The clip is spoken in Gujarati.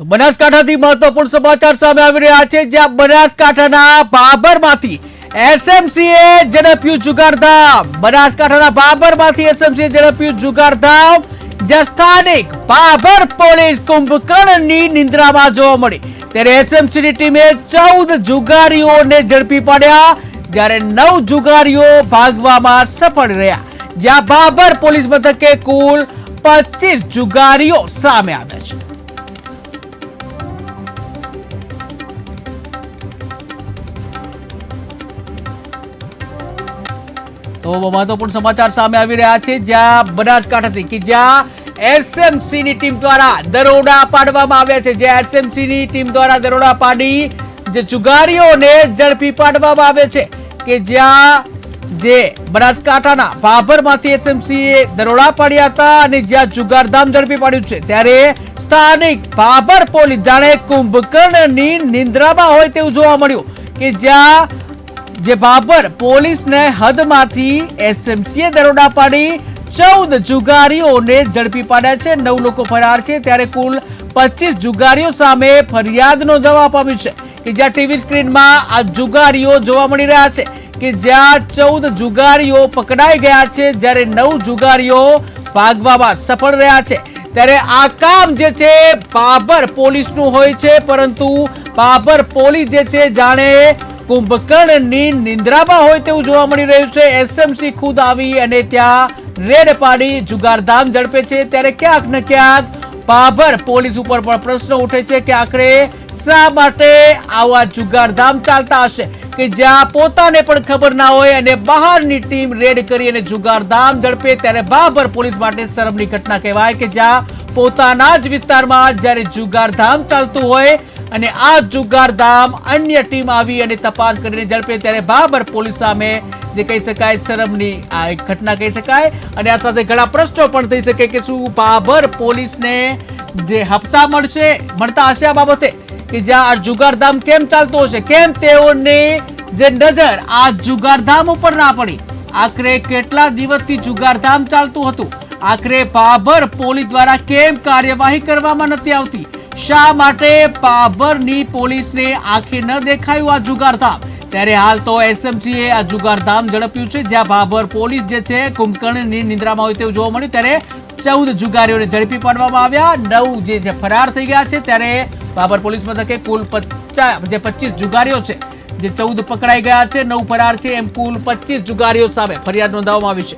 તો બનાસકાંઠાથી મહત્વપૂર્ણ સમાચાર સામે આવી રહ્યા છે, જ્યાં બનાસકાંઠાના બાબરમાંથી એસએમસીએ ઝડપ્યું જુગારધામ। બનાસકાંઠાના બાબરમાંથી એસએમસીએ ઝડપ્યું જુગારધામ, જ્યાં સ્થાનિક બાબર પોલીસ કુંભકર્ણની નિંદ્રામાં જોવા મળી। ત્યારે એસએમસીની ટીમે 14 જુગારીઓને ઝડપી પાડ્યા, જ્યારે 9 જુગારીઓ ભાગવામાં સફળ રહ્યા। જ્યાં બાબર પોલીસ મથકે કુલ 25 જુગારીઓ સામે આવ્યા છે। તો મહત્વપૂર્ણ સમાચાર સામે આવી રહ્યા છે, જ્યાં બનાસકાંઠાથી કે જ્યાં એસએમસી ની ટીમ દ્વારા દરોડા પાડવામાં આવ્યા છે। જે એસએમસી ની ટીમ દ્વારા દરોડા પાડી જે જુગારીઓને ઝડપી પાડવામાં આવે છે, કે જ્યાં જે બનાસકાંઠાના બાબરમાંથી એસએમસીએ દરોડા પાડ્યા હતા અને જ્યાં જુગારધામ ઝડપી પાડ્યું છે, ત્યારે સ્થાનિક બાબર પોલીસ જાણે કુંભકર્ણની નિંદ્રામાં હોય તેવું જોવા મળ્યું, કે જ્યાં જે બાબર પોલીસને હદમાંથી એસએમસીએ દરોડા પાડી 14 જુગારીઓને ઝડપી પાડ્યા છે। 9 લોકો ફરાર છે, ત્યારે કુલ 25 જુગારીઓ સામે ફરિયાદ નોંધવામાં આવી છે, કે જ્યાં ટીવી સ્ક્રીનમાં આ જુગારીઓ જોવા મળી રહ્યા છે, કે જ્યાં 14 જુગારીઓ પકડાઈ ગયા છે, જ્યારે 9 જુગારીઓ ભાગવામાં સફળ રહ્યા છે। ત્યારે આ કામ જે છે બાબર પોલીસનું હોય છે, પરંતુ બાબર પોલીસ જે છે જાણે કુંભકર્ણની નિંદ્રામાં હોય તેવું જોવા મળી રહ્યું છે। એસએમસી ખુદ આવી અને ત્યાં રેડ પાડી જુગારધામ ઝડપે છે, ત્યારે ક્યાંક ને ક્યાંક બાબર પોલીસ ઉપર પણ પ્રશ્નો ઉઠે છે કે આખરે શા માટે આવા જુગારધામ ચાલતા હશે, કે જ્યાં પોતાને પણ ખબર ના હોય અને બહારની ટીમ રેડ કરી અને જુગારધામ ઝડપે। ત્યારે બાબર પોલીસ માટે શરમની ઘટના કહેવાય, કે જ્યાં પોતાના જ વિસ્તારમાં જ્યારે જુગારધામ ચાલતું હોય અને આ જુગારધામ અન્ય ટીમ આવી અને તપાસ કરીને ઝડપે, ત્યારે બાબર પોલીસ સામે જે કહી શકાય શરમની આ એક ઘટના કહી શકાય। અને આ સાથે ઘણા પ્રશ્નો પણ થઈ શકે કે શું બાબર પોલીસને જે હપ્તા મળતા હશે આ બાબતે, કે જ્યાં આ જુગારધામ કેમ ચાલતો હશે, કેમ તેઓને જે નજર આ જુગારધામ ઉપર ના પડી। આખરે કેટલા દિવસથી જુગારધામ ચાલતું હતું, આખરે બાબર પોલીસ દ્વારા કેમ કાર્યવાહી કરવામાં નથી આવતી, શા માટે બાબરની પોલીસને આંખે ન દેખાયું આ જુગારધામ। ત્યારે હાલ તો એસએમસીએ આ જુગારધામ ઝડપ્યું છે, જ્યાં બાબર પોલીસ જે છે કુંભકર્ણની નિંદ્રામાં હોય તેવું જોવા મળ્યું। ત્યારે 14 જુગારીઓને ઝડપી પાડવામાં આવ્યા, 9 જે છે ફરાર થઈ ગયા છે। ત્યારે બાબર પોલીસ મથકે કુલ 25 જુગારીઓ છે, જે 14 પકડાઈ ગયા છે, 9 ફરાર છે, એમ કુલ 25 જુગારીઓ સામે ફરિયાદ નોંધવામાં આવી છે।